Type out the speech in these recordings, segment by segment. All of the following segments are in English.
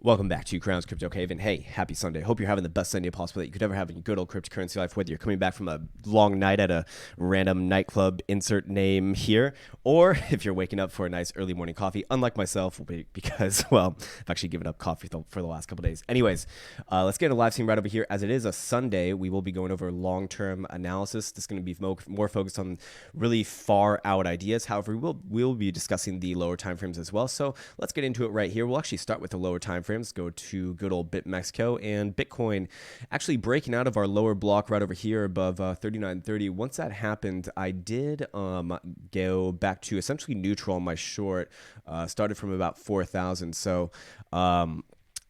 Welcome back to Krown's Crypto Cave, and hey, happy Sunday. Hope you're having the best Sunday possible that you could ever have in your good old cryptocurrency life, whether you're coming back from a long night at a random nightclub, insert name here, or if you're waking up for a nice early morning coffee, unlike myself, because, well, I've actually given up coffee for the last couple days. Anyways, let's get a live stream right over here. As it is a Sunday, we will be going over long-term analysis. This is going to be more focused on really far out ideas. However, we'll be discussing the lower timeframes as well. So let's get into it right here. We'll actually start with the lower timeframes. Go to good old Mexico and Bitcoin actually breaking out of our lower block right over here above 39.30. Once that happened, I did go back to essentially neutral on my short. Started from about 4,000.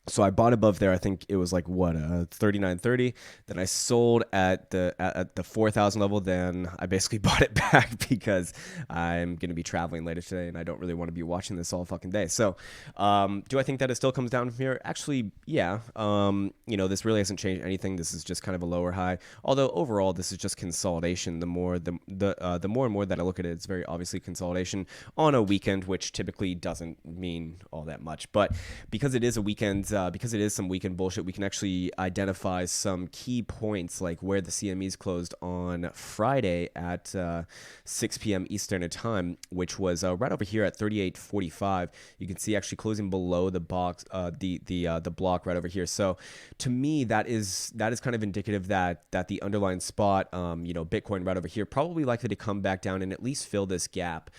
So I bought above there. I think it was like 39.30. Then I sold at the 4,000 level. Then I basically bought it back because I'm going to be traveling later today, and I don't really want to be watching this all fucking day. So, do I think that it still comes down from here? Actually, yeah. This really hasn't changed anything. This is just kind of a lower high. Although overall, this is just consolidation. The more and more that I look at it, it's very obviously consolidation on a weekend, which typically doesn't mean all that much. But because it is a weekend. Because it is some weekend bullshit, we can actually identify some key points like where the CMEs closed on Friday at 6 p.m. Eastern time, which was right over here at 38.45. You can see actually closing below the box, the block right over here. So to me, that is kind of indicative that the underlying spot, Bitcoin right over here, probably likely to come back down and at least fill this gap.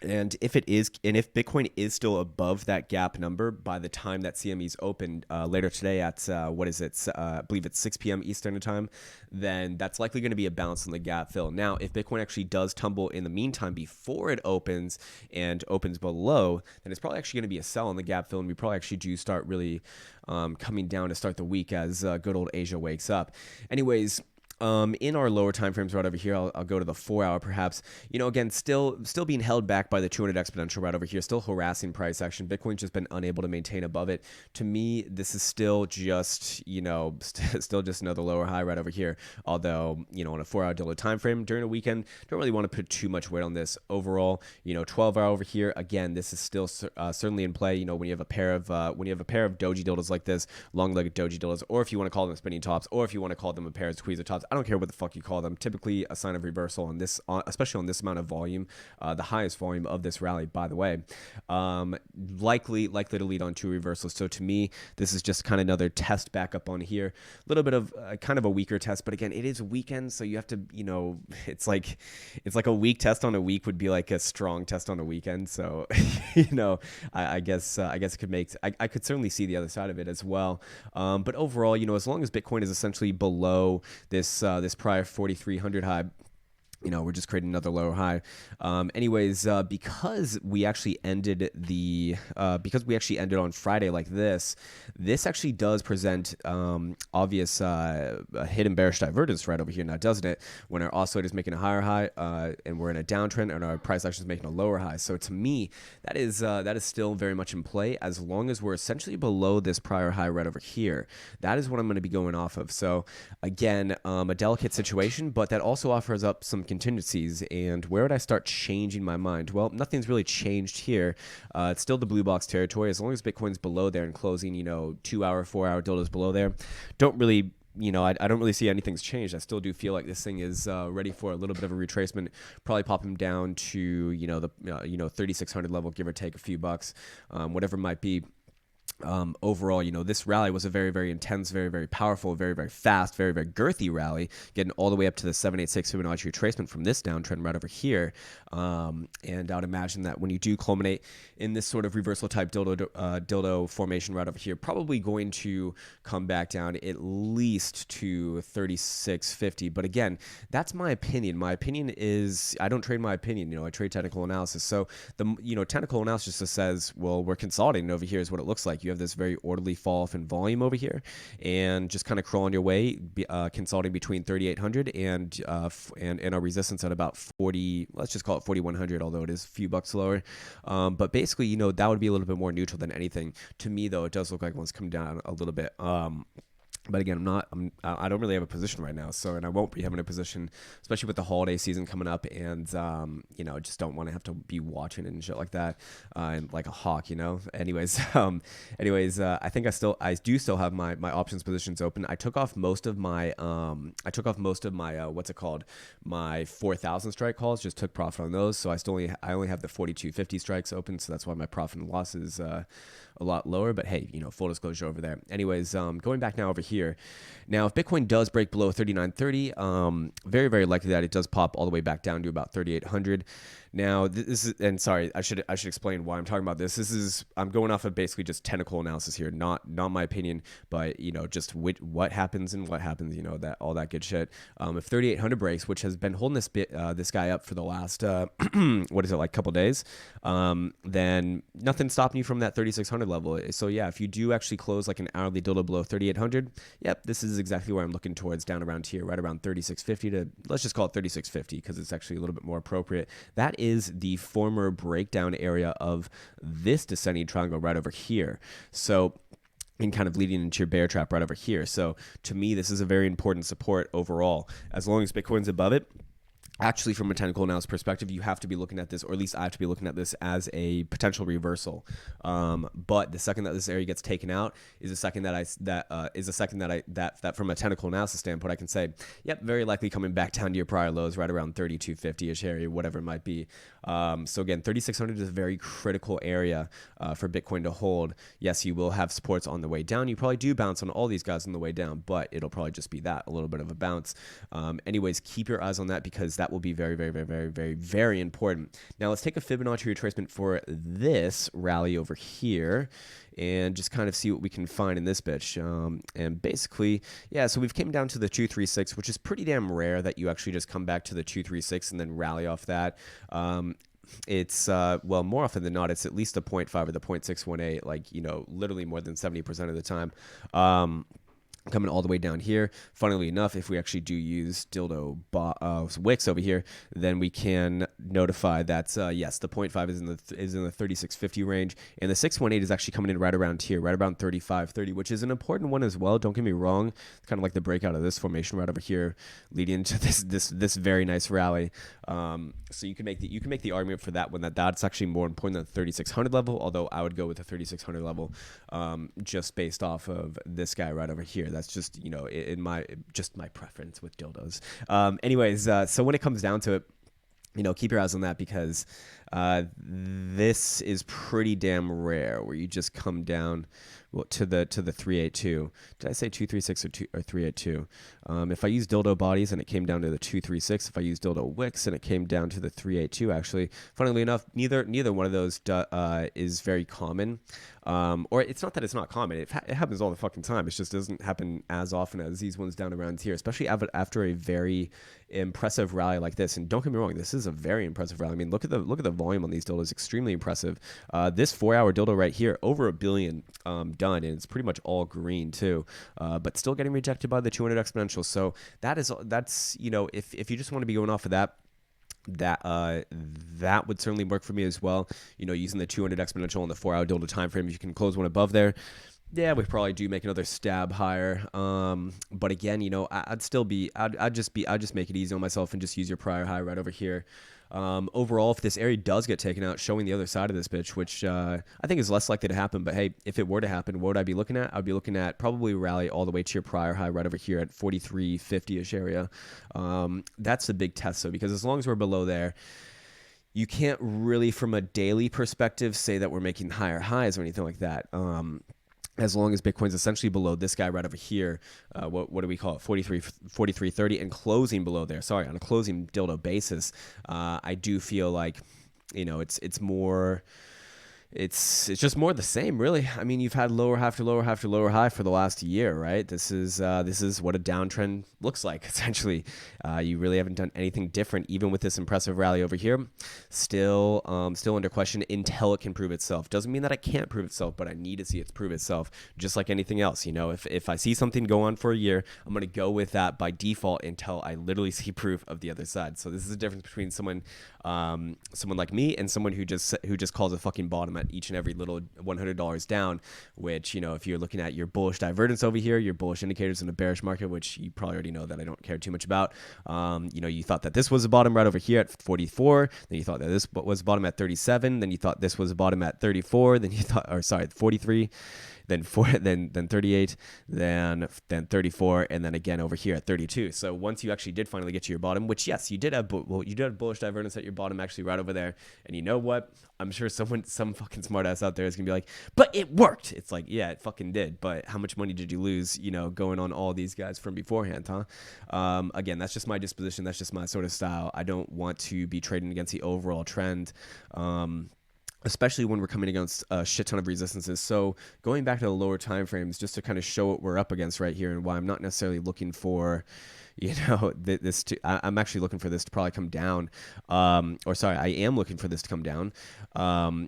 And if Bitcoin is still above that gap number by the time that CME's open later today at I believe it's 6 p.m. Eastern time, then that's likely going to be a bounce in the gap fill. Now, if Bitcoin actually does tumble in the meantime before it opens and opens below, then it's probably actually going to be a sell in the gap fill, and we probably actually do start really coming down to start the week as good old Asia wakes up. Anyways. In our lower time frames right over here, I'll go to the 4 hour perhaps. Again, still being held back by the 200 exponential right over here, still harassing price action. Bitcoin's just been unable to maintain above it. To me, this is still just, still just another lower high right over here. Although, on a 4 hour daily time frame during a weekend, don't really want to put too much weight on this. Overall, 12 hour over here, again, this is still certainly in play. When you have a pair of doji dildos like this, long-legged doji dildos, or if you want to call them spinning tops, or if you want to call them a pair of squeezer tops, I don't care what the fuck you call them. Typically a sign of reversal on this, especially on this amount of volume, the highest volume of this rally, by the way, likely to lead on to reversals. So to me, this is just kind of another test back up on here. A little bit of kind of a weaker test, but again, it is a weekend, so you have to, it's like a weak test on a week would be like a strong test on a weekend. So, I guess it could make. I could certainly see the other side of it as well. But overall, as long as Bitcoin is essentially below this prior 4,300 high, we're just creating another lower high. Because we actually ended on Friday like this actually does present obvious hidden bearish divergence right over here now, doesn't it? When our oscillator is making a higher high and we're in a downtrend and our price action is making a lower high. So to me, that is still very much in play as long as we're essentially below this prior high right over here. That is what I'm going to be going off of. So again, a delicate situation, but that also offers up some contingencies. And where would I start changing my mind? Well, nothing's really changed here. It's still the blue box territory. As long as Bitcoin's below there and closing, 2 hour, 4 hour dildos below there, don't really, I don't really see anything's changed. I still do feel like this thing is ready for a little bit of a retracement, probably popping down to, the 3,600 level, give or take a few bucks, whatever it might be. Overall, this rally was a very, very intense, very, very powerful, very, very fast, very, very girthy rally, getting all the way up to the 786 Fibonacci retracement from this downtrend right over here. And I would imagine that when you do culminate in this sort of reversal type dildo formation right over here, probably going to come back down at least to 3650. But again, that's my opinion. My opinion is I don't trade my opinion. I trade technical analysis. So the technical analysis just says, well, we're consolidating over here is what it looks like. You have this very orderly fall off in volume over here, and just kind of crawl on your way, consolidating between 3,800 and our resistance at about 40. Let's just call it 4,100, although it is a few bucks lower. But basically, that would be a little bit more neutral than anything. To me, though, it does look like one's come down a little bit. But again, I don't really have a position right now. So, and I won't be having a position, especially with the holiday season coming up. And, just don't want to have to be watching and shit like that. And like a hawk, anyways, I think I do still have my options positions open. I took off most of my, what's it called? My 4,000 strike calls, just took profit on those. So I only have the 4,250 strikes open. So that's why my profit and loss is, a lot lower, but hey, full disclosure over there. Anyways, going back now over here. Now, if Bitcoin does break below 3930, very, very likely that it does pop all the way back down to about 3,800. Now, this is, and sorry, I should explain why I'm talking about this. I'm going off of basically just technical analysis here, not my opinion, but just what happens and what happens, that all that good shit. If 3,800 breaks, which has been holding this guy up for the last what is it, like couple days, then nothing's stopping you from that 3,600 level. So yeah, if you do actually close like an hourly dildo below 3,800, yep, this is exactly where I'm looking towards, down around here, right around 3,650 to, let's just call it 3,650 because it's actually a little bit more appropriate. That is the former breakdown area of this descending triangle right over here. So, and kind of leading into your bear trap right over here. So to me, this is a very important support overall. As long as Bitcoin's above it, actually, from a technical analysis perspective, you have to be looking at this, or at least I have to be looking at this as a potential reversal. But the second that this area gets taken out is a second that from a technical analysis standpoint, I can say, yep, very likely coming back down to your prior lows right around 3,250-ish area, whatever it might be. So again, 3,600 is a very critical area for Bitcoin to hold. Yes, you will have supports on the way down. You probably do bounce on all these guys on the way down, but it'll probably just be a little bit of a bounce. Anyways, keep your eyes on that because that will be very, very, very, very, very, very important. Now let's take a Fibonacci retracement for this rally over here and just kind of see what we can find in this bitch. And basically, yeah, so we've came down to the 236, which is pretty damn rare that you actually just come back to the 236 and then rally off that. It's more often than not, it's at least the 0.5 or the 0.618, like, literally more than 70% of the time. Coming all the way down here. Funnily enough, if we actually do use dildo wicks over here, then we can notify that yes, the 0.5 is in the 3650 range, and the 618 is actually coming in right around here, right around 3530, which is an important one as well. Don't get me wrong. It's kind of like the breakout of this formation right over here, leading into this very nice rally. So you can make the argument for that one that's actually more important than the 3600 level. Although I would go with the 3600 level, just based off of this guy right over here. That's just, in my preference with dildos. Anyways, so when it comes down to it, keep your eyes on that because this is pretty damn rare where you just come down to the 382. Did I say 236 or 382? If I use dildo bodies and it came down to the 236, if I use dildo wicks and it came down to the 382, actually, funnily enough, neither one of those is very common. Or it's not that it's not common. It happens all the fucking time. It just doesn't happen as often as these ones down around here, especially after a very impressive rally like this. And don't get me wrong, this is a very impressive rally. I mean, look at the volume on these dildos. Extremely impressive. This 4-hour dildo right here, over 1 billion done, and it's pretty much all green too, but still getting rejected by the 200 exponential. So that's if you just want to be going off of that would certainly work for me as well. Using the 200 exponential on the 4-hour dildo time frame, if you can close one above there, yeah, we probably do make another stab higher. But again, I'd just make it easy on myself and just use your prior high right over here. Overall, if this area does get taken out, showing the other side of this bitch, which I think is less likely to happen, but hey, if it were to happen, what would I be looking at? I'd be looking at probably rally all the way to your prior high right over here at 4350-ish area. That's a big test, though, because as long as we're below there, you can't really, from a daily perspective, say that we're making higher highs or anything like that. As long as Bitcoin's essentially below this guy right over here, what do we call it, 4330, and closing below there, on a closing dildo basis, I do feel like, it's more... It's just more the same, really. I mean, you've had lower high after lower high after lower high for the last year, right? This is what a downtrend looks like, essentially. You really haven't done anything different, even with this impressive rally over here. Still under question until it can prove itself. Doesn't mean that it can't prove itself, but I need to see it prove itself, just like anything else. If I see something go on for a year, I'm going to go with that by default until I literally see proof of the other side. So this is the difference between someone like me and someone who just calls a fucking bottom at want each and every little $100 down, which, if you're looking at your bullish divergence over here, your bullish indicators in the bearish market, which you probably already know that I don't care too much about. You thought that this was the bottom right over here at 44. Then you thought that this was the bottom at 37. Then you thought this was the bottom at 34. Then you thought, 43. Then 38, then 34, and then again over here at 32. So once you actually did finally get to your bottom, which yes, you did have bullish divergence at your bottom actually right over there. And you know what? I'm sure some fucking smartass out there is gonna be like, but it worked. It's like, yeah, it fucking did. But how much money did you lose? Going on all these guys from beforehand, huh? Again, that's just my disposition. That's just my sort of style. I don't want to be trading against the overall trend. Especially when we're coming against a shit ton of resistances. So going back to the lower time frames, just to kind of show what we're up against right here and why I'm not necessarily looking for, I'm actually looking for this to probably come down. I am looking for this to come down.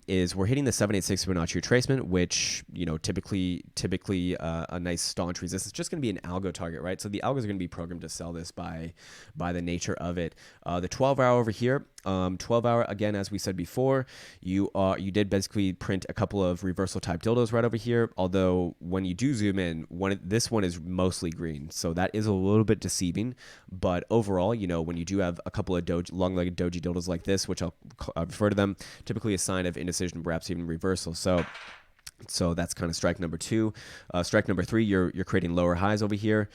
Is we're hitting the 786 Fibonacci retracement, which, typically a nice staunch resistance. Just going to be an algo target, right? So the algos are going to be programmed to sell this by the nature of it. The 12-hour over here, 12-hour, again, as we said before, you did basically print a couple of reversal type dildos right over here. Although when you do zoom in, this one is mostly green. So that is a little bit deceiving. But overall, when you do have a couple of long-legged doji dildos like this, which I'll refer to them, typically a sign of indecision, perhaps even reversal. So that's kind of strike number 2. Strike number 3, you're creating lower highs over here.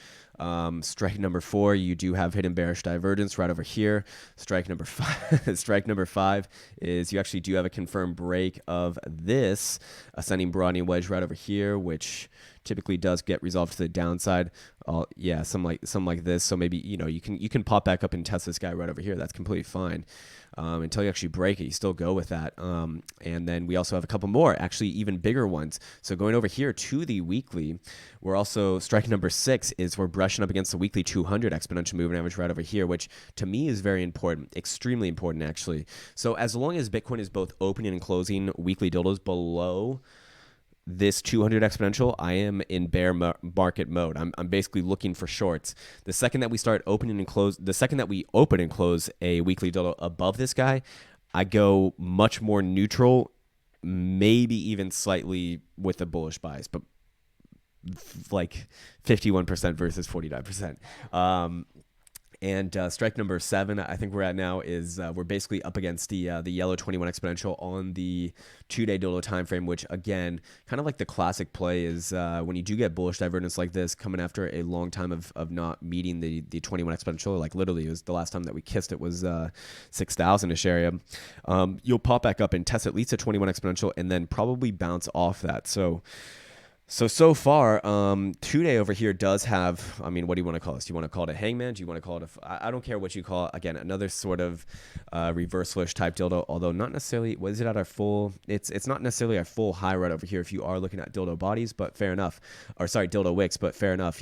Strike number 4, you do have hidden bearish divergence right over here. Strike number 5 is you actually do have a confirmed break of this ascending broadening wedge right over here, which typically does get resolved to the downside. Some like this. So maybe you can pop back up and test this guy right over here. That's completely fine. Until you actually break it, you still go with that. And then we also have a couple more, actually even bigger ones. So going over here to the weekly, we're also strike number 6 is we're brushing up against the weekly 200 exponential moving average right over here, which to me is very important, extremely important actually. So as long as Bitcoin is both opening and closing weekly dildos below this 200 exponential, I am in bear market mode. I'm basically looking for shorts. The second that we open and close a weekly dildo above this guy, I go much more neutral, maybe even slightly with a bullish bias, but like 51% versus 49%. And strike number 7, I think we're at now, is we're basically up against the yellow 21 exponential on the 2-day dildo time frame, which again, kind of like the classic play is when you do get bullish divergence like this, coming after a long time of not meeting the 21 exponential, like literally it was the last time that we kissed it was 6,000-ish area. You'll pop back up and test at least a 21 exponential and then probably bounce off that. So far, 2-day over here does have, what do you want to call this? Do you want to call it a hangman? Do you want to call it I don't care what you call it. Again, another sort of reversalish type dildo, although not necessarily, was it at our full, it's not necessarily our full high right over here if you are looking at dildo bodies, but fair enough. Dildo wicks, but fair enough,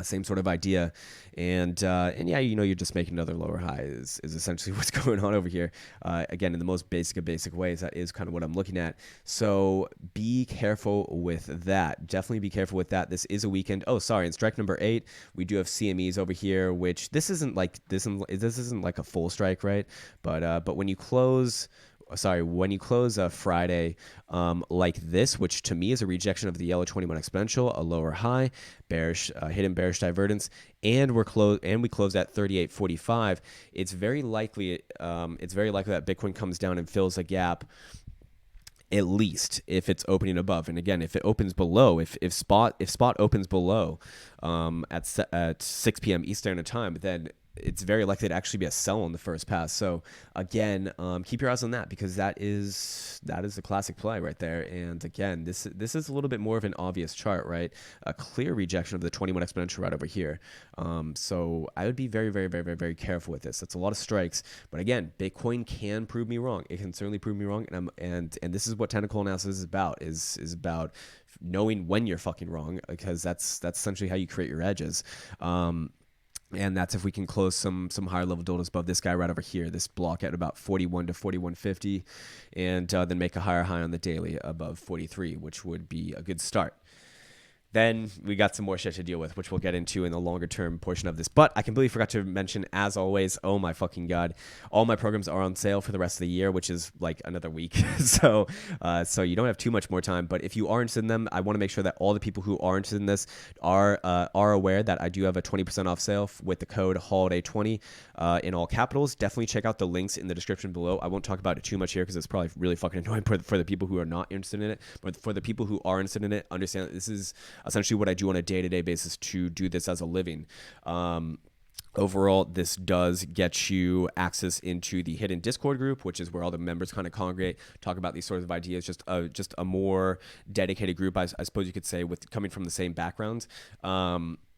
same sort of idea. And yeah, you're just making another lower high is essentially what's going on over here. Again, in the most basic of basic ways, that is kind of what I'm looking at. So be careful with that. Definitely be careful with that. This is a weekend. Oh, sorry. In strike number 8, we do have CMEs over here, which this isn't like a full strike, right? But when you close Friday like this, which to me is a rejection of the yellow 21 exponential, a lower high, bearish, hidden bearish divergence, and we closed at 38.45. It's very likely that Bitcoin comes down and fills a gap, at least if it's opening above. And again, if it opens below, if spot opens below at 6 p.m. Eastern Standard Time, then it's very likely to actually be a sell on the first pass. So again, keep your eyes on that, because that is the classic play right there. And again, this is a little bit more of an obvious chart, right? A clear rejection of the 21 exponential right over here. So I would be very, very, very, very, very careful with this. That's a lot of strikes. But again, Bitcoin can prove me wrong. It can certainly prove me wrong. And this is what technical analysis is about. Is about knowing when you're fucking wrong, because that's essentially how you create your edges. And that's if we can close some higher level dildos above this guy right over here, this block at about 41 to 41.50, and then make a higher high on the daily above 43, which would be a good start. then we got some more shit to deal with, which we'll get into in the longer term portion of this. But I completely forgot to mention, as always, oh my fucking God, all my programs are on sale for the rest of the year, which is like another week. So you don't have too much more time. But if you are interested in them, I want to make sure that all the people who are interested in this are aware that I do have a 20% off sale with the code HOLIDAY20 in all capitals. Definitely check out the links in the description below. I won't talk about it too much here because it's probably really fucking annoying for the people who are not interested in it. But for the people who are interested in it, understand that this is essentially what I do on a day-to-day basis to do this as a living. Overall, this does get you access into the hidden Discord group, which is where all the members kind of congregate, talk about these sorts of ideas. Just a more dedicated group, I suppose you could say, with coming from the same backgrounds.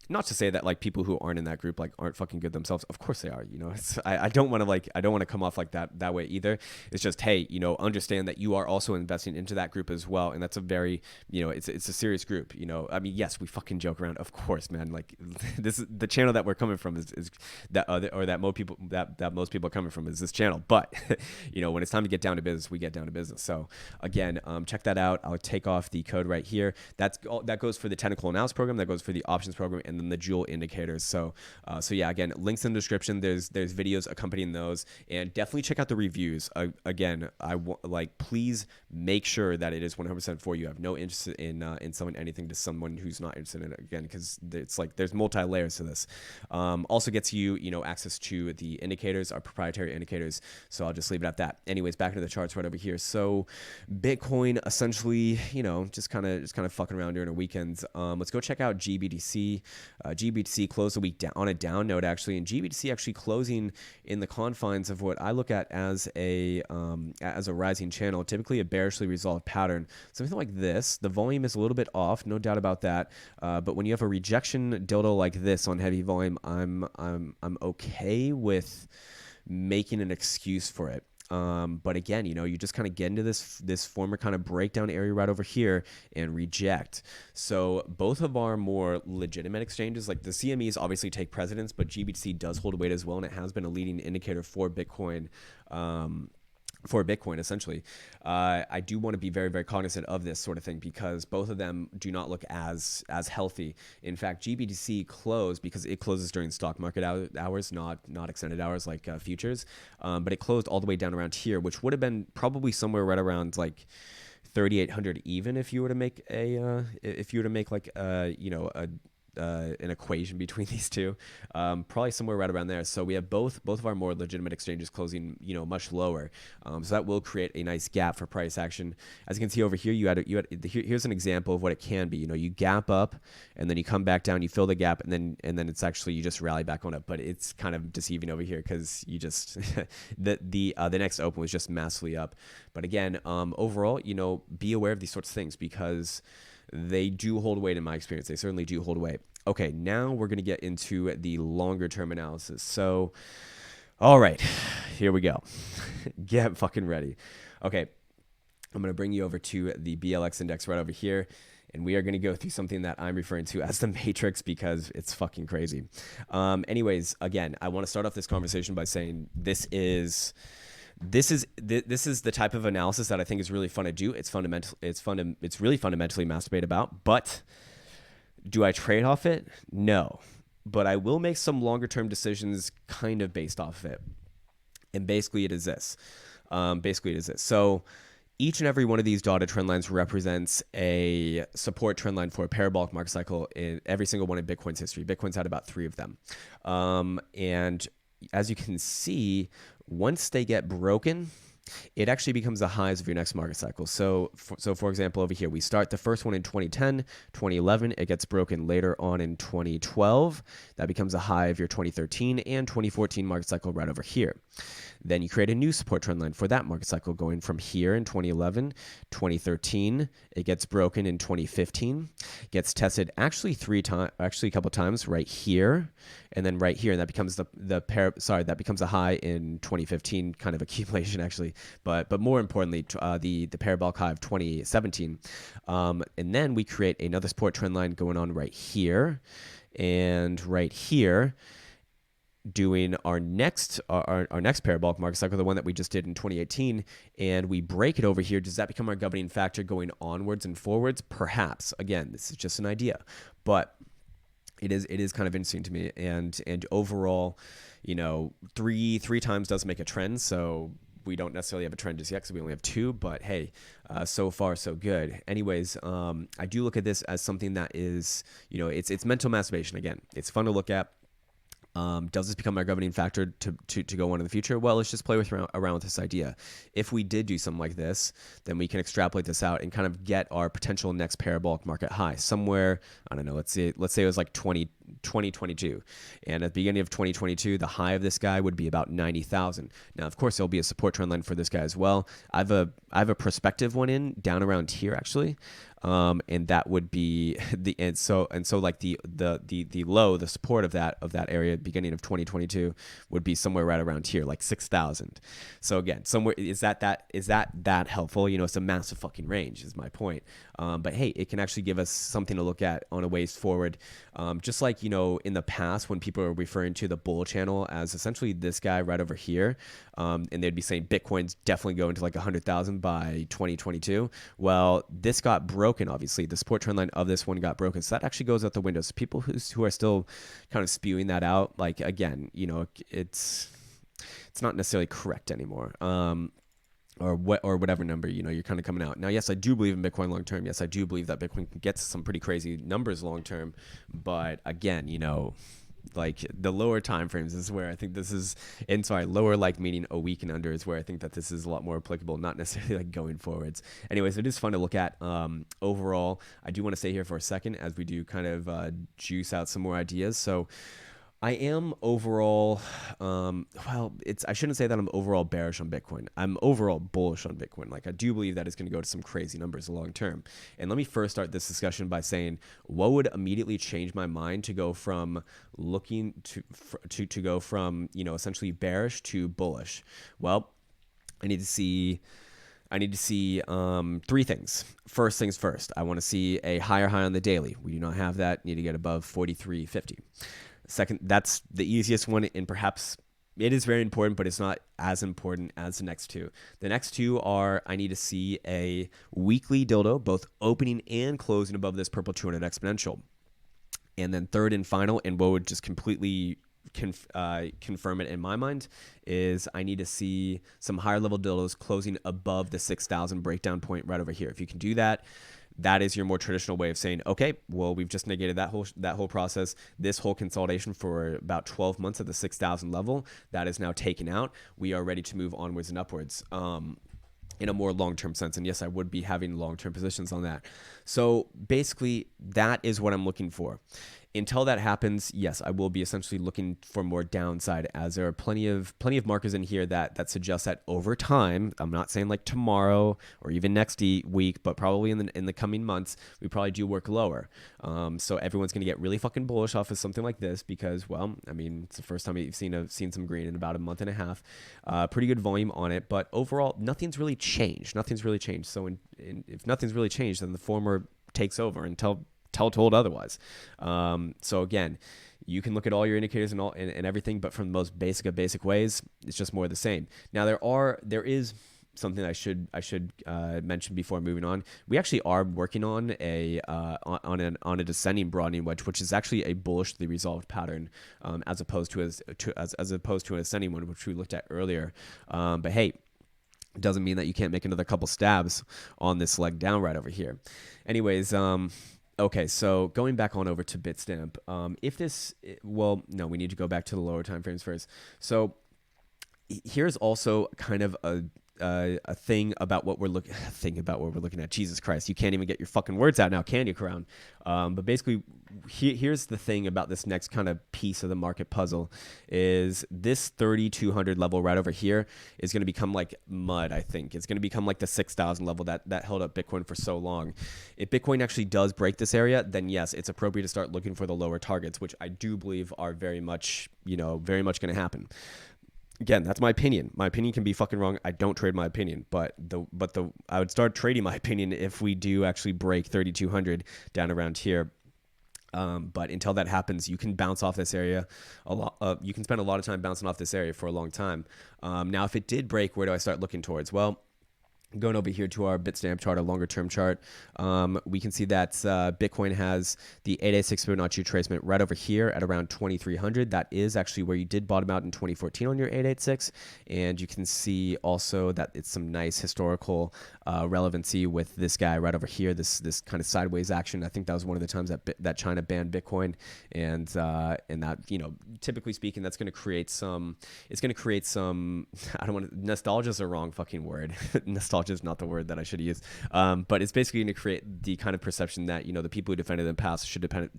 Not to say that like people who aren't in that group like aren't fucking good themselves. Of course they are. You know, I don't want to come off like that way either. It's just, hey, you know, understand that you are also investing into that group as well, and that's a very, you know, it's a serious group. You know, I mean, yes, we fucking joke around, of course, man. Like this is the channel that we're coming from is that or that most people that most people are coming from is this channel. But you know, when it's time to get down to business, we get down to business. So again, check that out. I'll take off the code right here. That goes for the technical analysis program. That goes for the options program. And then the jewel indicators. So yeah, again, links in the description. There's videos accompanying those, and definitely check out the reviews. Again, please make sure that it is 100% for you. I have no interest in selling anything to someone who's not interested in it. Again, because it's like there's multi layers to this. Also gets you access to the indicators, our proprietary indicators. So I'll just leave it at that. Anyways, back into the charts right over here. So Bitcoin essentially, just kind of fucking around during the weekends. Let's go check out GBTC. GBTC closed the week on a down note, actually, and GBTC actually closing in the confines of what I look at as a rising channel, typically a bearishly resolved pattern. Something like this. The volume is a little bit off, no doubt about that. But when you have a rejection dildo like this on heavy volume, I'm okay with making an excuse for it. But again, you just kind of get into this former kind of breakdown area right over here and reject. So both of our more legitimate exchanges, like the CMEs obviously take precedence, but GBTC does hold weight as well, and it has been a leading indicator for Bitcoin. Essentially. I do want to be very, very cognizant of this sort of thing because both of them do not look as healthy. In fact, GBTC closed because it closes during stock market hours, not extended hours like futures. But it closed all the way down around here, which would have been probably somewhere right around like 3,800 even if you were to make an equation between these two, probably somewhere right around there. So we have both of our more legitimate exchanges closing, much lower. So that will create a nice gap for price action. As you can see over here, here's an example of what it can be. You gap up and then you come back down, you fill the gap, and then it's actually you just rally back on it. But it's kind of deceiving over here because you just the next open was just massively up. But again, overall, be aware of these sorts of things because they do hold weight in my experience. They certainly do hold weight. Okay, now we're going to get into the longer term analysis. So, all right, here we go. Get fucking ready. Okay, I'm going to bring you over to the BLX index right over here, and we are going to go through something that I'm referring to as the matrix because it's fucking crazy. Anyways, again, I want to start off this conversation by saying this is the type of analysis that I think is really fun to do. It's really fun to mentally masturbate about. But do I trade off it? No. But I will make some longer term decisions kind of based off of it. And basically it is this. So each and every one of these dotted trend lines represents a support trend line for a parabolic market cycle in every single one in Bitcoin's history. Bitcoin's had about 3 of them. And as you can see, once they get broken, it actually becomes the highs of your next market cycle. So for example, over here, we start the first one in 2010, 2011. It gets broken later on in 2012. That becomes a high of your 2013 and 2014 market cycle right over here. Then you create a new support trend line for that market cycle going from here in 2011, 2013. It gets broken in 2015, gets tested actually a couple times right here, and then right here, and that becomes that becomes a high in 2015, kind of accumulation actually, but more importantly, the parabolic high of 2017, and then we create another support trend line going on right here, and right here. doing our next parabolic market cycle, the one that we just did in 2018, and we break it over here, does that become our governing factor going onwards and forwards? Perhaps. Again, this is just an idea, but it is kind of interesting to me. And overall, three times does make a trend. So we don't necessarily have a trend just yet because we only have two, but hey, so far so good. Anyways, I do look at this as something that is, it's mental masturbation. Again, it's fun to look at. Does this become our governing factor to go on in the future? Well, let's just play around with this idea. If we did do something like this, then we can extrapolate this out and kind of get our potential next parabolic market high somewhere. I don't know. Let's say it was like 2022, and at the beginning of 2022, the high of this guy would be about 90,000. Now, of course, there'll be a support trend line for this guy as well. I have a prospective one in down around here actually. And that would be so like the low, the support of that area beginning of 2022 would be somewhere right around here, like 6,000. So again, somewhere is that helpful? It's a massive fucking range is my point. But hey, it can actually give us something to look at on a ways forward. Just like, in the past when people are referring to the bull channel as essentially this guy right over here, and they'd be saying Bitcoin's definitely going to like 100,000 by 2022. Well, this got broken. Obviously, the support trend line of this one got broken, so that actually goes out the window. So people who are still kind of spewing that out, like again, it's not necessarily correct anymore. Or whatever number you're kind of coming out. Now, yes, I do believe in Bitcoin long term. Yes, I do believe that Bitcoin can get to some pretty crazy numbers long term. But again, like the lower time frames is where I think this is, and sorry, lower like meaning a week and under is where I think that this is a lot more applicable, not necessarily like going forwards. Anyways, it is fun to look at. Overall, I do want to stay here for a second as we do kind of juice out some more ideas. So I am overall, I shouldn't say that I'm overall bearish on Bitcoin. I'm overall bullish on Bitcoin. Like I do believe that it's going to go to some crazy numbers long term. And let me first start this discussion by saying what would immediately change my mind to go from looking to go from, essentially bearish to bullish. Well, I need to see three things. First things first, I want to see a higher high on the daily. We do not have that. Need to get above 43.50. Second, that's the easiest one, and perhaps it is very important, but it's not as important as the next two. The next two are I need to see a weekly dildo, both opening and closing above this purple 200 exponential. And then third and final, and what would just completely confirm it in my mind, is I need to see some higher level dildos closing above the 6,000 breakdown point right over here. If you can do that, that is your more traditional way of saying, okay, well, we've just negated that whole process. This whole consolidation for about 12 months at the 6,000 level, that is now taken out. We are ready to move onwards and upwards in a more long-term sense. And yes, I would be having long-term positions on that. So basically, that is what I'm looking for. Until that happens, yes, I will be essentially looking for more downside, as there are plenty of markers in here that suggest that over time, I'm not saying like tomorrow or even next week, but probably in the coming months, we probably do work lower. So everyone's going to get really fucking bullish off of something like this because, well, I mean, it's the first time you've seen some green in about a month and a half. Pretty good volume on it, but overall, nothing's really changed. So if nothing's really changed, then the former takes over until told otherwise. So again, you can look at all your indicators and everything, but from the most basic of basic ways, it's just more of the same. Now there is something I should mention before moving on. We actually are working on a descending broadening wedge, which is actually a bullishly resolved pattern, as opposed to an ascending one, which we looked at earlier. But hey, it doesn't mean that you can't make another couple stabs on this leg down right over here. Anyways, okay, so going back on over to Bitstamp, we need to go back to the lower time frames first. So here's also kind of a thing about what we're looking at. Jesus Christ, you can't even get your fucking words out now, can you, Krown? But basically, here's the thing about this next kind of piece of the market puzzle is this 3,200 level right over here is going to become like mud. I think it's going to become like the 6,000 level that held up Bitcoin for so long. If Bitcoin actually does break this area, then yes, it's appropriate to start looking for the lower targets, which I do believe are very much going to happen. Again, that's my opinion. My opinion can be fucking wrong. I don't trade my opinion, but I would start trading my opinion if we do actually break 3,200 down around here. But until that happens, you can bounce off this area a lot. You can spend a lot of time bouncing off this area for a long time. Now, if it did break, where do I start looking towards? Well, going over here to our Bitstamp chart, a longer term chart, we can see that Bitcoin has the 886 Fibonacci retracement right over here at around 2,300. That is actually where you did bottom out in 2014 on your 886. And you can see also that it's some nice historical relevancy with this guy right over here, this kind of sideways action. I think that was one of the times that China banned Bitcoin. And that, typically speaking, that's going to create some, I don't want to, nostalgia is a wrong fucking word. Nostalgia is not the word that I should use, but it's basically going to create the kind of perception that the people who defended in the past should defend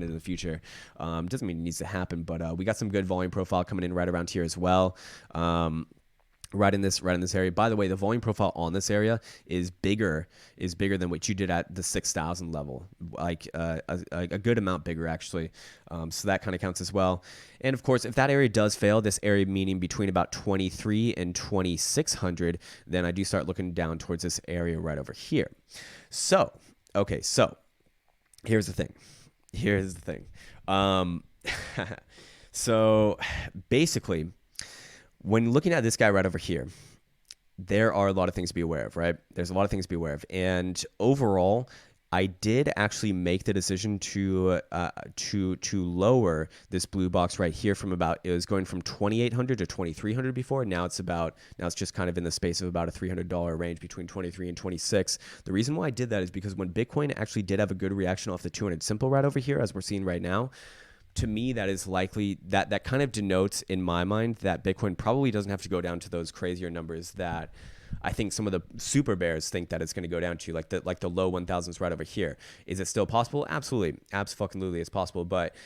it in the future. Doesn't mean it needs to happen, but we got some good volume profile coming in right around here as well. Right in this area. By the way, the volume profile on this area is bigger than what you did at the 6,000 level, like a good amount bigger actually. So that kind of counts as well. And of course, if that area does fail, this area meaning between about 23 and 2,600, then I do start looking down towards this area right over here. So here's the thing. So basically, when looking at this guy right over here, there are a lot of things to be aware of, right? There's a lot of things to be aware of. And overall, I did actually make the decision to lower this blue box right here from it was going from 2,800 to 2,300 before. Now it's just kind of in the space of about a $300 range between 23 and 26. The reason why I did that is because when Bitcoin actually did have a good reaction off the 200 simple right over here, as we're seeing right now, to me, that is likely that kind of denotes in my mind that Bitcoin probably doesn't have to go down to those crazier numbers that I think some of the super bears think that it's going to go down to, like the low 1,000s right over here. Is it still possible? Absolutely, absolutely, it's possible. But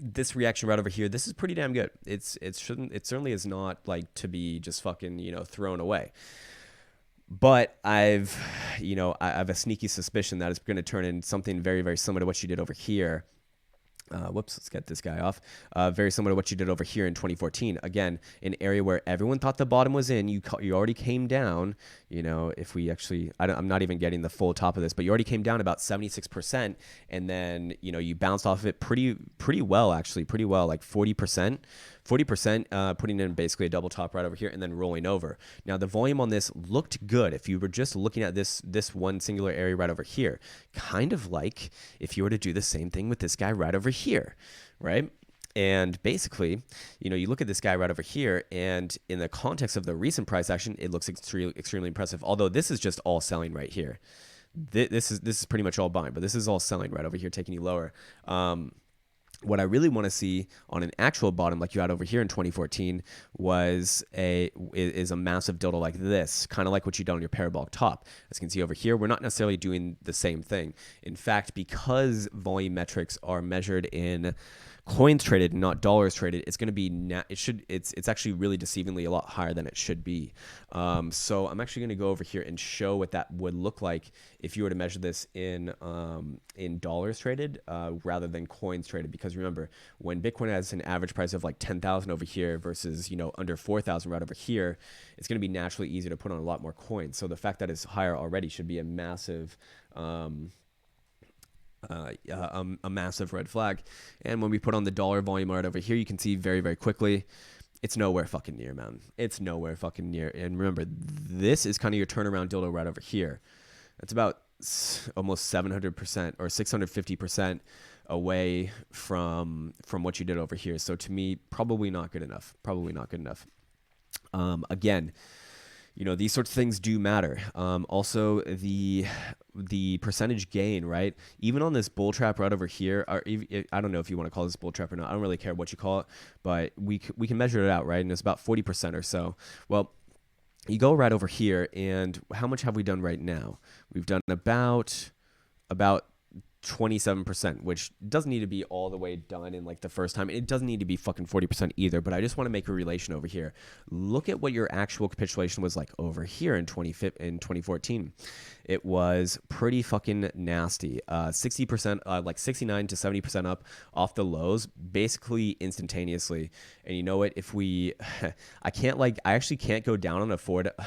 this reaction right over here, this is pretty damn good. It certainly is not like to be just fucking thrown away. But I've a sneaky suspicion that it's going to turn in something very, very similar to what you did over here. Let's get this guy off. Very similar to what you did over here in 2014. Again, an area where everyone thought the bottom was in. You already came down. If we actually, I'm not even getting the full top of this, but you already came down about 76%, and then you bounced off of it pretty well, actually, pretty well, like 40%, putting in basically a double top right over here, and then rolling over. Now the volume on this looked good if you were just looking at this one singular area right over here, kind of like if you were to do the same thing with this guy right over here, right? And basically, you look at this guy right over here, and in the context of the recent price action, it looks extremely impressive. Although this is just all selling right here. This is pretty much all buying, but this is all selling right over here, taking you lower. What I really want to see on an actual bottom like you had over here in 2014 is a massive dildo like this, kind of like what you done on your parabolic top. As you can see over here, we're not necessarily doing the same thing. In fact, because volume metrics are measured in coins traded, not dollars traded, it's going to be it's actually really deceivingly a lot higher than it should be. So I'm actually going to go over here and show what that would look like if you were to measure this in dollars traded rather than coins traded. Because remember, when Bitcoin has an average price of like 10,000 over here versus under 4,000 right over here, it's going to be naturally easier to put on a lot more coins. So the fact that it's higher already should be a massive a massive red flag. And when we put on the dollar volume right over here, you can see very, very quickly, it's nowhere fucking near, man. It's nowhere fucking near. And remember, this is kind of your turnaround dildo right over here. It's about almost 700% or 650% away from what you did over here. So to me, probably not good enough. Again, these sorts of things do matter. Also, the percentage gain, right? Even on this bull trap right over here, or I don't know if you want to call this bull trap or not. I don't really care what you call it, but we can measure it out, right? And it's about 40% or so. Well, you go right over here, and how much have we done right now? We've done about 27%, which doesn't need to be all the way done in like the first time. It doesn't need to be fucking 40% either, but I just want to make a relation over here. Look at what your actual capitulation was like over here in 2014. it was pretty fucking nasty. 60%, like 69 to 70% up off the lows, basically instantaneously. And you know what? If we, I actually can't go down on a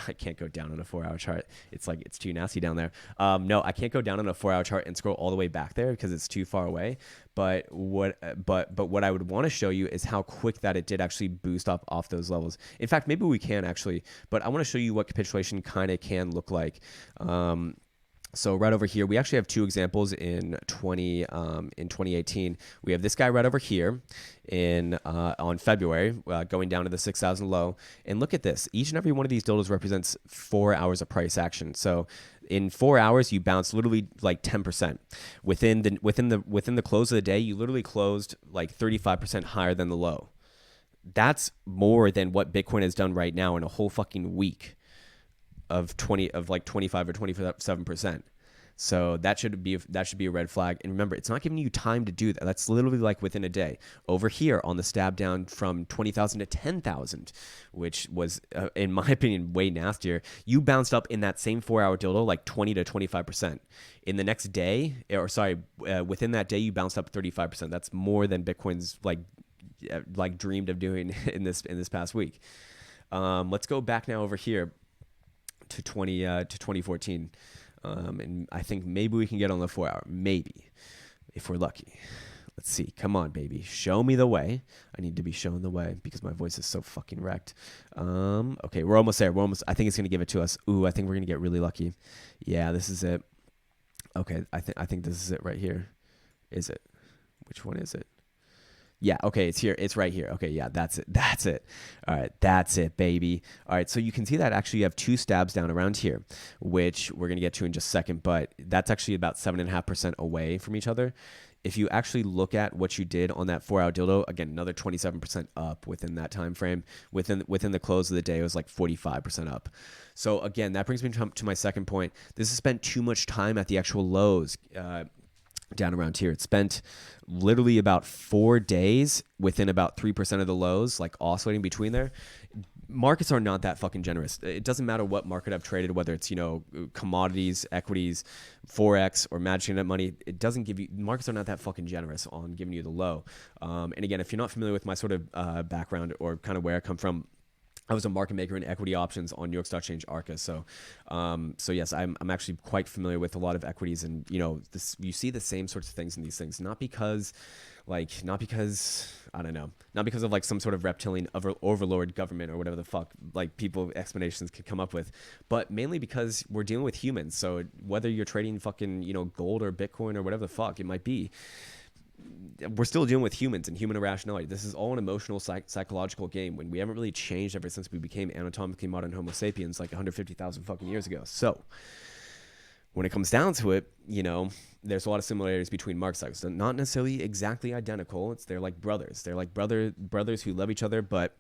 I can't go down on a 4 hour chart. It's like, it's too nasty down there. No, I can't go down on a 4 hour chart and scroll all the way back there because it's too far away. But what I would want to show you is how quick that it did actually boost up off those levels. In fact, maybe we can actually, but I want to show you what capitulation kind of can look like. So right over here, we actually have two examples in 2018. We have this guy right over here on February, going down to the 6,000 low. And look at this. Each and every one of these dildos represents 4 hours of price action. So in 4 hours, you bounced literally like 10%. Within the close of the day, you literally closed like 35% higher than the low. That's more than what Bitcoin has done right now in a whole fucking week of 25 or 27%. So that should be a red flag. And remember, it's not giving you time to do that. That's literally like within a day. Over here on the stab down from 20,000 to 10,000, which was, in my opinion, way nastier. You bounced up in that same 4 hour dildo like 20 to 25%. In the next day, within that day, you bounced up 35%. That's more than Bitcoin's like dreamed of doing in this past week. Let's go back now over here to 2014. And I think maybe we can get on the 4 hour, maybe, if we're lucky. Let's see. Come on, baby. Show me the way. I need to be shown the way because my voice is so fucking wrecked. Okay, we're almost there. I think it's going to give it to us. Ooh, I think we're going to get really lucky. Yeah, this is it. Okay, I think this is it right here. Is it? Which one is it? Yeah, okay, it's here. It's right here. Okay, yeah, that's it. That's it. All right, that's it, baby. All right, so you can see that actually you have two stabs down around here, which we're going to get to in just a second, but that's actually about 7.5% away from each other. If you actually look at what you did on that 4 hour dildo, again, another 27% up within that time frame. Within the close of the day, it was like 45% up. So again, that brings me to my second point. This has spent too much time at the actual lows. Down around here. It spent literally about 4 days within about 3% of the lows, like oscillating between there. Markets are not that fucking generous. It doesn't matter what market I've traded, whether it's, commodities, equities, Forex, or matching up money. It doesn't give you, markets are not that fucking generous on giving you the low. And again, if you're not familiar with my sort of background or kind of where I come from, I was a market maker in equity options on New York Stock Exchange ARCA. So yes, I'm actually quite familiar with a lot of equities, and you see the same sorts of things in these things, not because I don't know, not because of like some sort of reptilian overlord government or whatever the fuck like people explanations could come up with, but mainly because we're dealing with humans. So whether you're trading fucking gold or Bitcoin or whatever the fuck it might be, we're still dealing with humans and human irrationality. This is all an emotional, psychological game when we haven't really changed ever since we became anatomically modern Homo sapiens like 150,000 fucking years ago. So when it comes down to it, there's a lot of similarities between market cycles. They're not necessarily exactly identical. They're like brothers. They're like brothers who love each other, but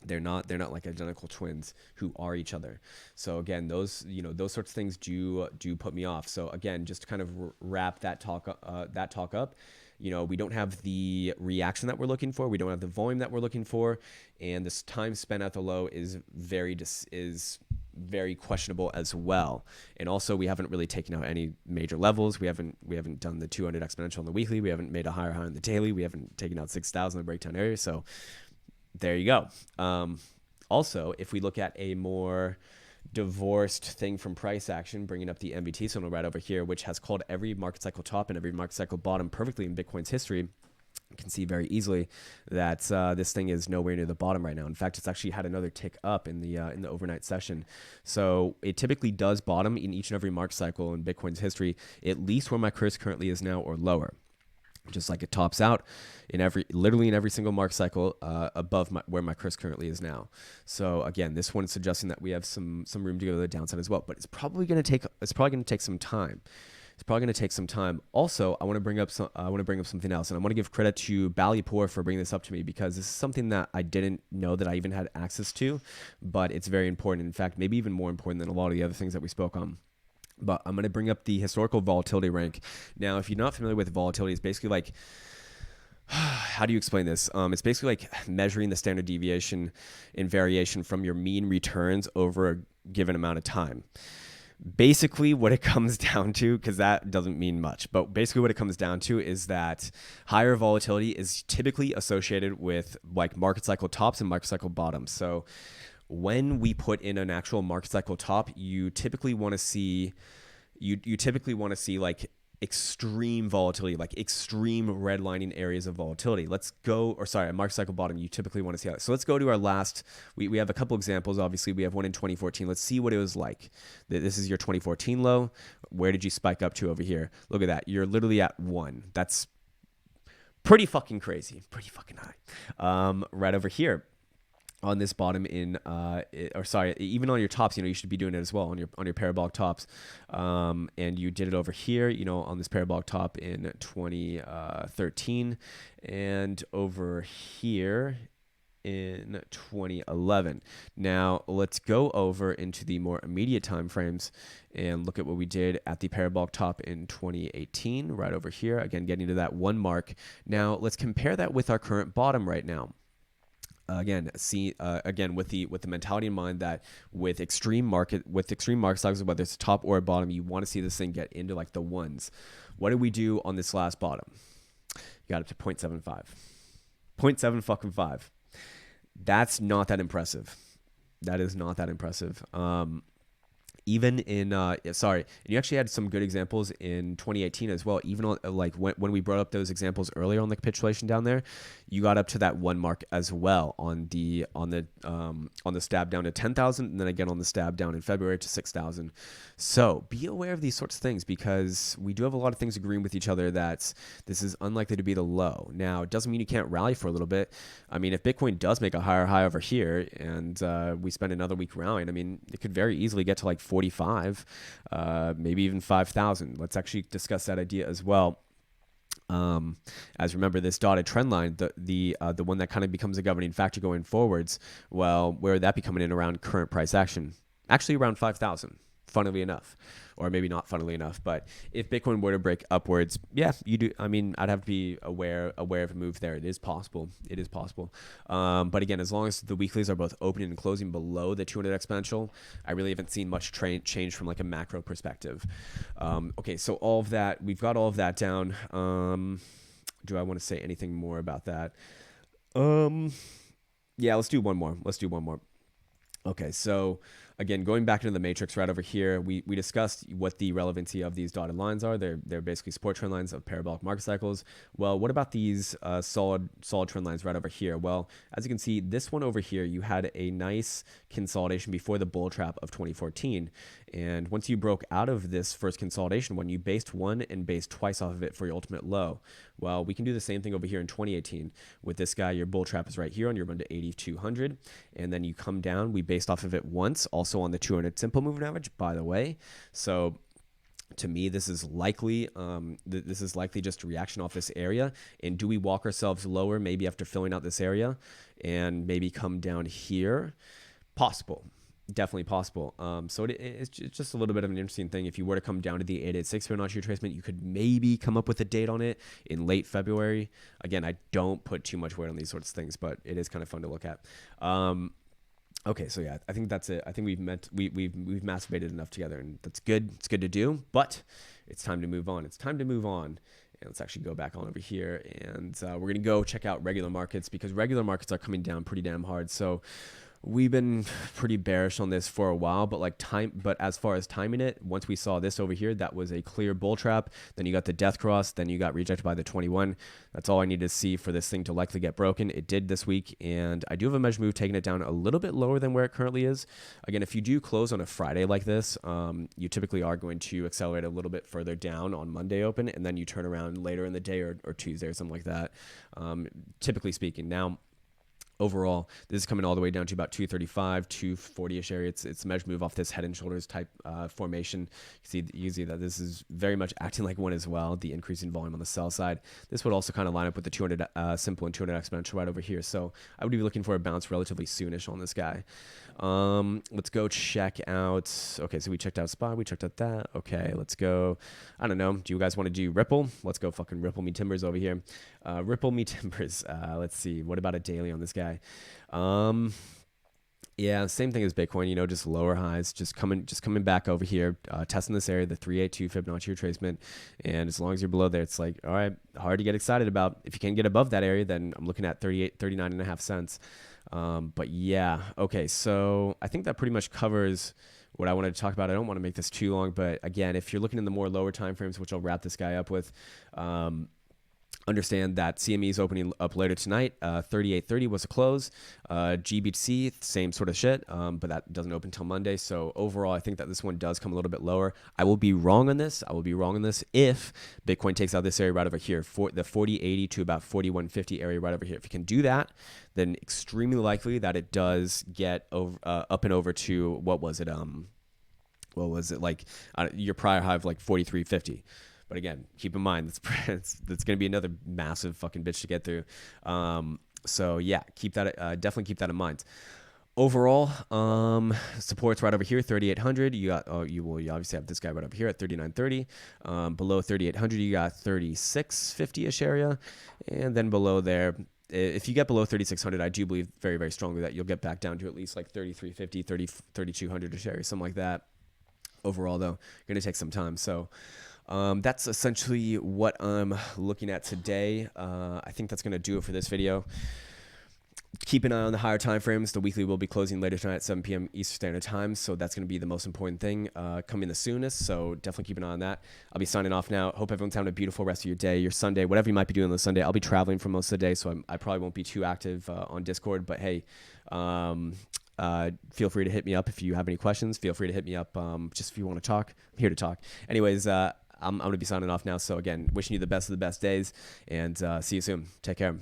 they're not like identical twins who are each other. So again, those sorts of things do put me off. So again, just to kind of wrap that talk up. We don't have the reaction that we're looking for. We don't have the volume that we're looking for, and this time spent at the low is very questionable as well. And also, we haven't really taken out any major levels. We haven't done the 200 exponential on the weekly. We haven't made a higher high on the daily. We haven't taken out 6,000 in the breakdown area. So there you go. Also, if we look at a more divorced thing from price action, bringing up the MVT signal right over here, which has called every market cycle top and every market cycle bottom perfectly in Bitcoin's history, you can see very easily that this thing is nowhere near the bottom right now. In fact, it's actually had another tick up in the overnight session. So it typically does bottom in each and every market cycle in Bitcoin's history, at least where my curse currently is now or lower. Just like it tops out literally in every single market cycle above where my curse currently is now. So again, this one is suggesting that we have some room to go to the downside as well, but it's probably going to take some time. It's probably going to take some time. Also, I want to bring up something else, and I want to give credit to Ballypoor for bringing this up to me, because this is something that I didn't know that I even had access to, but it's very important. In fact, maybe even more important than a lot of the other things that we spoke on. But I'm going to bring up the historical volatility rank. Now, if you're not familiar with volatility, it's basically like, how do you explain this? It's basically like measuring the standard deviation and variation from your mean returns over a given amount of time. Basically, what it comes down to, because that doesn't mean much, but basically what it comes down to is that higher volatility is typically associated with like market cycle tops and market cycle bottoms. So when we put in an actual market cycle top, you typically want to see like extreme volatility, like extreme redlining areas of volatility. Let's go, or sorry, a market cycle bottom, you typically want to see that. So let's go to our last, we have a couple examples. Obviously, we have one in 2014. Let's see what it was like. This is your 2014 low. Where did you spike up to over here? Look at that. You're literally at 1. That's pretty fucking crazy. Pretty fucking high. Right over here on this bottom even on your tops, you should be doing it as well on your parabolic tops. And you did it over here, on this parabolic top in 2013 and over here in 2011. Now let's go over into the more immediate time frames and look at what we did at the parabolic top in 2018, right over here. Again, getting to that 1 mark. Now let's compare that with our current bottom right now. Again, with the mentality in mind that with extreme market cycles, whether it's top or bottom, you want to see this thing get into like the 1s. What did we do on this last bottom? You got up to 0.75. 0.7 fucking 5. That's not that impressive. That is not that impressive. Even in and you actually had some good examples in 2018 as well. Even on like when we brought up those examples earlier on the capitulation down there, you got up to that 1 mark as well on the stab down to 10,000, and then again on the stab down in February to 6,000. So be aware of these sorts of things, because we do have a lot of things agreeing with each other that this is unlikely to be the low. Now, it doesn't mean you can't rally for a little bit. I mean, if Bitcoin does make a higher high over here and we spend another week rallying, I mean, it could very easily get to like 45, maybe even 5,000. Let's actually discuss that idea as well. As remember, this dotted trend line, the one that kind of becomes a governing factor going forwards, well, where would that be coming in around current price action? Actually around 5,000, funnily enough. Or maybe not funnily enough, but if Bitcoin were to break upwards, yeah, you do. I mean, I'd have to be aware of a move there. It is possible. It is possible. But again, as long as the weeklies are both opening and closing below the 200 exponential, I really haven't seen much change from like a macro perspective. Okay, so all of that, we've got all of that down. Do I want to say anything more about that? Yeah, let's do one more. Okay, so again, going back into the matrix right over here, we discussed what the relevancy of these dotted lines are. They're basically support trend lines of parabolic market cycles. Well, what about these solid trend lines right over here? Well, as you can see, this one over here, you had a nice consolidation before the bull trap of 2014. And once you broke out of this first consolidation one, you based one and based twice off of it for your ultimate low. Well, we can do the same thing over here in 2018. With this guy, your bull trap is right here on your run to 8,200. And then you come down, we based off of it once, also on the 200 simple moving average, by the way. So to me, this is likely just a reaction off this area. And do we walk ourselves lower, maybe after filling out this area, and maybe come down here? Possible. Definitely possible. So it's just a little bit of an interesting thing. If you were to come down to the 886 Fibonacci retracement, you could maybe come up with a date on it in late February. Again, I don't put too much weight on these sorts of things, but it is kind of fun to look at. Okay, so yeah, I think that's it. I think we've masturbated enough together, and that's good. It's good to do, but it's time to move on. And let's actually go back on over here, and we're gonna go check out regular markets, because regular markets are coming down pretty damn hard. So we've been pretty bearish on this for a while, but as far as timing it, once we saw this over here, that was a clear bull trap. Then you got the death cross, then you got rejected by the 21. That's all I need to see for this thing to likely get broken. It did this week, and I do have a measure move taking it down a little bit lower than where it currently is. Again, if you do close on a Friday like this, you typically are going to accelerate a little bit further down on Monday open, and then you turn around later in the day or Tuesday or something like that, typically speaking. Now, overall, this is coming all the way down to about 235, 240-ish area. It's a measure move off this head and shoulders type formation. You see that this is very much acting like one as well, the increasing volume on the sell side. This would also kind of line up with the 200 simple and 200 exponential right over here. So I would be looking for a bounce relatively soonish on this guy. Let's go check out. Okay, so we checked out SPY, we checked out that. Okay, let's go. I don't know. Do you guys want to do Ripple? Let's go fucking Ripple me timbers over here. Ripple me timbers. Let's see. What about a daily on this guy? Yeah, same thing as Bitcoin, just lower highs, just coming back over here, testing this area, the 382 Fibonacci retracement. And as long as you're below there, it's like, all right, hard to get excited about. If you can get above that area, then I'm looking at 39.5 cents. But yeah, okay, so I think that pretty much covers what I wanted to talk about. I don't want to make this too long, but again, if you're looking in the more lower time frames, which I'll wrap this guy up with, understand that CME is opening up later tonight. 38.30 was a close. GBTC, same sort of shit, but that doesn't open till Monday. So overall, I think that this one does come a little bit lower. I will be wrong on this. If Bitcoin takes out this area right over here, for the 40.80 to about 41.50 area right over here. If you can do that, then extremely likely that it does get over, up and over to, what was it like your prior high of like 43.50. But again, keep in mind that's going to be another massive fucking bitch to get through. So yeah, definitely keep that in mind. Overall, supports right over here, 3,800. You obviously have this guy right over here at 39.30. Below 3,800, you got 36.50ish area, and then below there, if you get below 3,600, I do believe very, very strongly that you'll get back down to at least like 33.50, 3,200ish area, something like that. Overall, though, going to take some time. So. That's essentially what I'm looking at today. I think that's going to do it for this video. Keep an eye on the higher time frames. The weekly will be closing later tonight at 7 p.m. Eastern Standard Time, so that's going to be the most important thing coming the soonest, so definitely keep an eye on that. I'll be signing off now. Hope everyone's having a beautiful rest of your day, your Sunday, whatever you might be doing on the Sunday. I'll be traveling for most of the day, so I probably won't be too active on Discord, but hey, feel free to hit me up if you have any questions. Feel free to hit me up just if you want to talk. I'm here to talk. Anyways, I'm going to be signing off now. So again, wishing you the best of the best days, and see you soon. Take care.